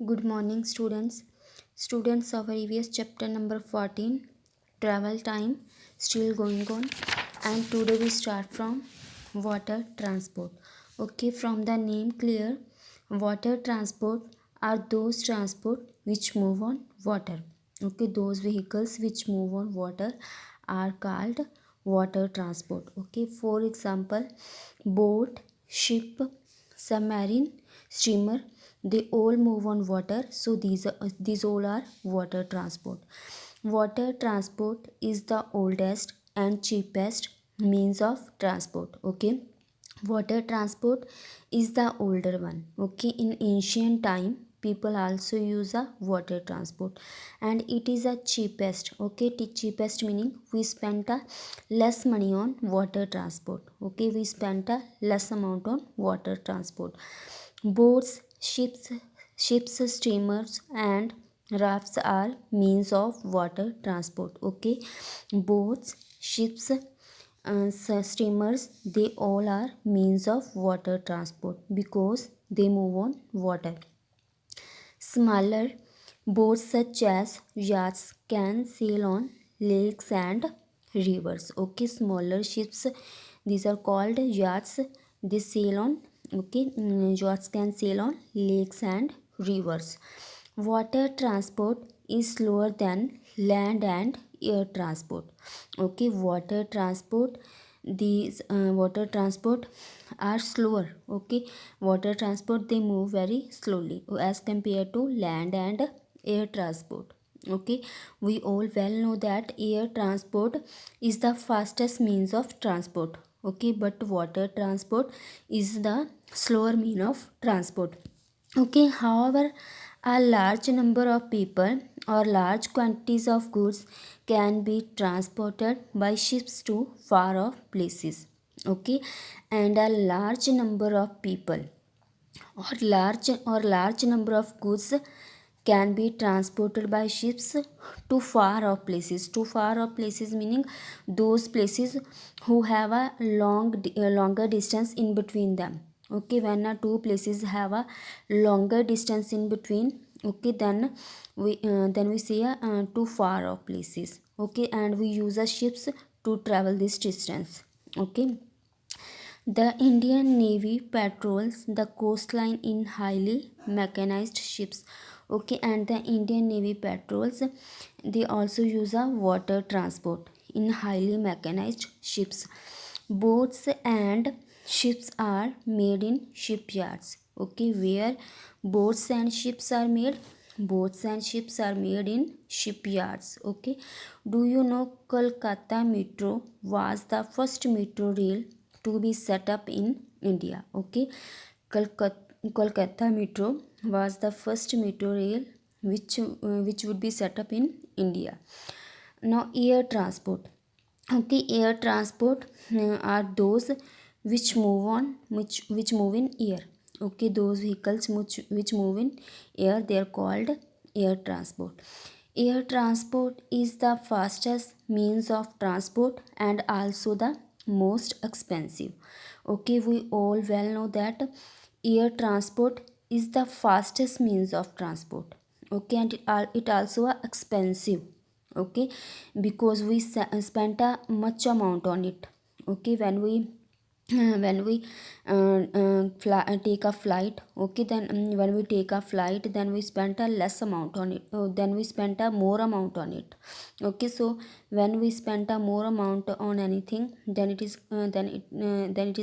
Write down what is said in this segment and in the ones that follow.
Good morning, students. Students of EVS chapter number 14, travel time, still going on. And today we start from water transport. Okay, from the name clear, water transport are those transport which move on water. Okay, those vehicles which move on water are called water transport. Okay, for example, boat, ship, submarine, steamer, they all move on water, so these all are water transport. Water transport is the oldest and cheapest means of transport. Okay, water transport is the older one. Okay, in ancient time people also use a water transport, and it is a cheapest. Okay, cheapest meaning we spent a less money on water transport. Okay, we spent a less amount on water transport. Boats, ships, steamers, and rafts are means of water transport. Okay, boats, ships, steamers, they all are means of water transport because they move on water. Smaller boats such as yachts can sail on lakes and rivers. Okay, smaller ships, these are called yachts. They sail on, okay, yachts can sail on lakes and rivers. Water transport is slower than land and air transport. Okay, water transport are slower. Okay, water transport they move very slowly as compared to land and air transport. Okay, we all well know that air transport is the fastest means of transport. Okay, but water transport is the slower mean of transport. Okay, however, a large number of people or large quantities of goods can be transported by ships to far off places. Okay, and a large number of people or large number of goods can be transported by ships to far off places. To far off places meaning those places who have a longer distance in between them. Okay, when two places have a longer distance in between, okay, then we say to far off places. Okay, and we use a ships to travel this distance. Okay, the Indian Navy patrols the coastline in highly mechanized ships. Okay, and the Indian Navy patrols they also use a water transport in highly mechanized ships. Boats and ships are made in shipyards. Okay, where boats and ships are made? Boats and ships are made in shipyards. Okay, do you know Kolkata Metro was the first metro rail to be set up in India? Okay, Kolkata Metro was the first metro rail which would be set up in India. Now, air transport. Okay, air transport are those which move in air. Okay, those vehicles which move in air, they are called air transport. Air transport is the fastest means of transport and also the most expensive. Okay, we all well know that air transport is the fastest means of transport. Okay, and it also are expensive. Okay, because we spent a much amount on it. Okay, when we take a flight. Okay, then when we take a flight, then we spent a less amount on it. Then we spent a more amount on it. Okay, so when we spent a more amount on anything, then it is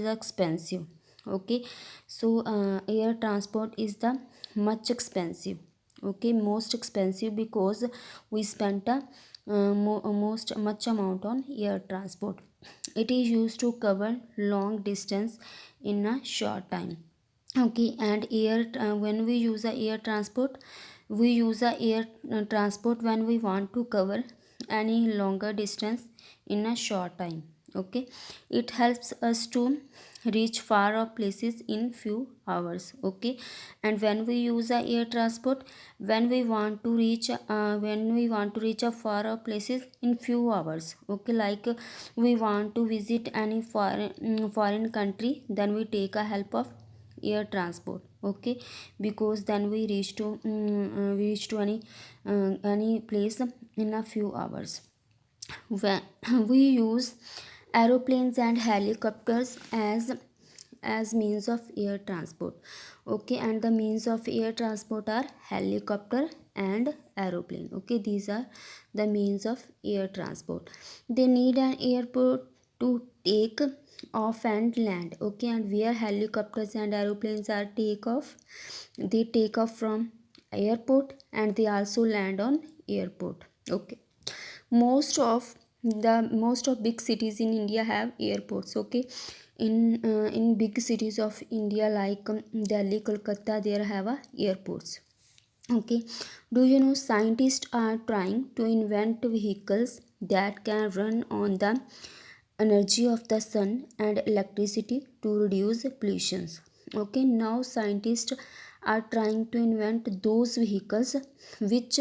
expensive. Okay, so air transport is the much expensive. Okay, most expensive because we spent a most much amount on air transport. It is used to cover long distance in a short time. Okay, and when we use a air transport, we use a air transport when we want to cover any longer distance in a short time. Okay, it helps us to reach far off places in few hours. Okay, and when we use a air transport, when we want to reach a far off places in few hours. Okay, like we want to visit any foreign country, then we take a help of air transport. okay, because then we reach to any place in a few hours. When we use aeroplanes and helicopters as means of air transport, okay, and the means of air transport are helicopter and aeroplane, okay, these are the means of air transport. They need an airport to take off and land, okay, and where helicopters and aeroplanes are take off, they take off from airport and they also land on airport, okay. Most of big cities in India have airports, okay. In big cities of India like Delhi, Kolkata, there have airports, okay. Do you know scientists are trying to invent vehicles that can run on the energy of the sun and electricity to reduce pollutions, okay. Now scientists are trying to invent those vehicles which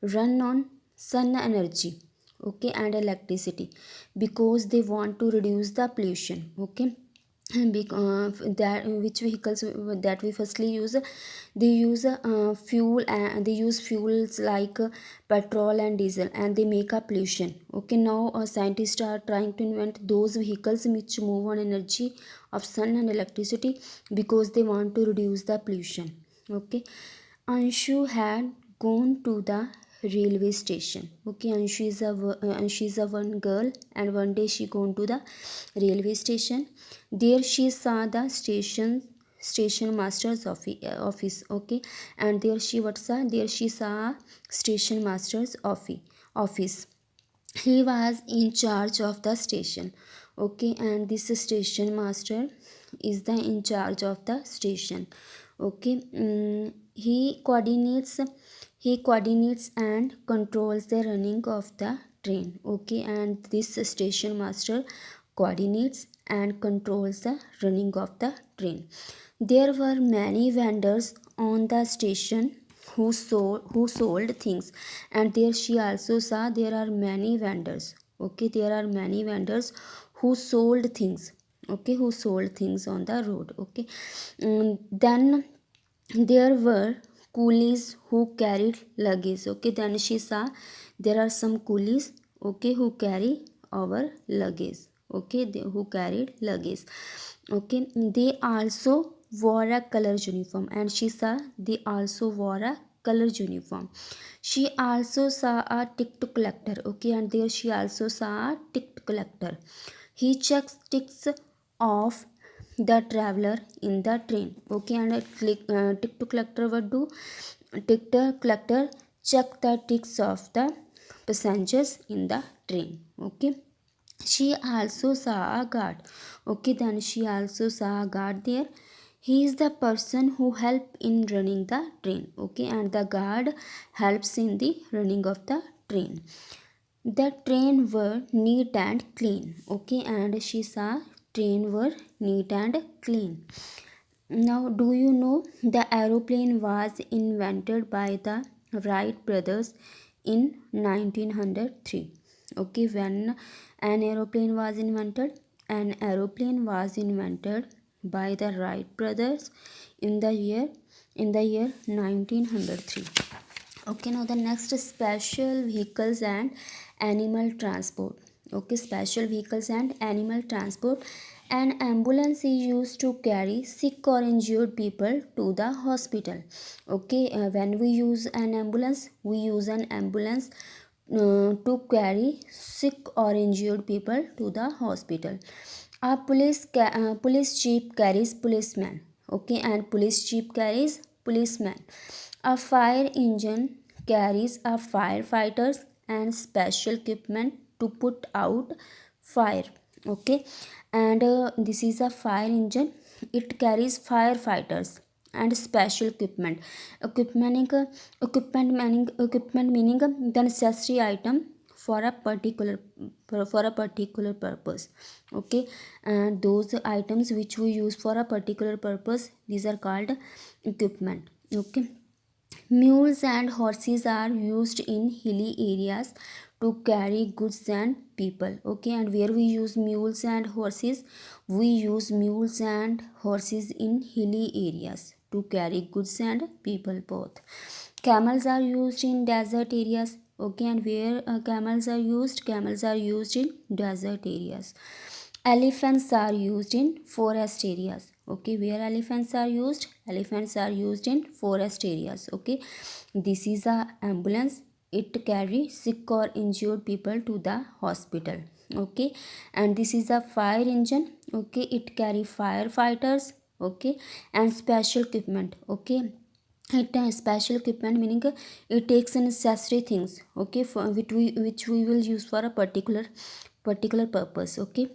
run on sun energy, okay, and electricity, because they want to reduce the pollution, okay. That which vehicles that we firstly use, they use fuel, and they use fuels like petrol and diesel, and they make a pollution, okay. Now scientists are trying to invent those vehicles which move on energy of sun and electricity, because they want to reduce the pollution, okay. Anshu had gone to the railway station, okay. Anshu is a one girl, and one day she gone to the railway station. There she saw the station master's office, okay. And there she what saw, there she saw station master's office. He was in charge of the station, okay, and this station master is the in charge of the station, okay. He coordinates and controls the running of the train, okay, and this station master coordinates and controls the running of the train. There were many vendors on the station who sold things, and there she also saw there are many vendors, okay. There are many vendors who sold things, okay, who sold things on the road, okay. Then there were coolies who carried luggage, okay. Then she saw there are some coolies, okay, who carry our luggage, okay, who carried luggage, okay. They also wore a color uniform, and she saw they also wore a color uniform. She also saw a ticket collector, okay, and there she also saw a ticket collector. He checks ticks off the traveler in the train, okay, and ticket collector would do, ticket collector check the ticks of the passengers in the train, okay. She also saw a guard, okay. Then she also saw a guard there. He is the person who help in running the train, okay, and the guard helps in the running of the train. The train were neat and clean, okay, and she saw train were neat and clean. Now, do you know the aeroplane was invented by the Wright brothers in 1903? Okay, when an aeroplane was invented, an aeroplane was invented by the Wright brothers in the year 1903. Okay, now the next is special vehicles and animal transport, okay. Special vehicles and animal transport. An ambulance is used to carry sick or injured people to the hospital, okay. When we use an ambulance, we use an ambulance to carry sick or injured people to the hospital. A police chief carries policeman, okay, and police chief carries policeman. A fire engine carries a firefighters and special equipment to put out fire, okay. And this is a fire engine, it carries firefighters and special equipment meaning the necessary item for a particular purpose, okay. And those items which we use for a particular purpose, these are called equipment, okay. Mules and horses are used in hilly areas to carry goods and people, okay. And where we use mules and horses, we use mules and horses in hilly areas, to carry goods and people both. Camels are used in desert areas. Okay, and where camels are used? Camels are used in desert areas. Elephants are used in forest areas. Okay, where elephants are used? Elephants are used in forest areas. Okay, this is a ambulance. It carry sick or injured people to the hospital. Okay, and this is a fire engine. Okay, it carry firefighters. Okay, and special equipment. Okay, it special equipment meaning it takes necessary things. Okay, for which we will use for a particular purpose. Okay,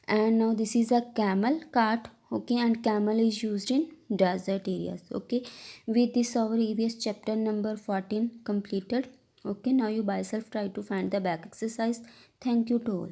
and now this is a camel cart. Okay, and camel is used in desert areas. Okay, with this our EVS chapter number 14 completed. Okay, now you by self try to find the back exercise. Thank you to all.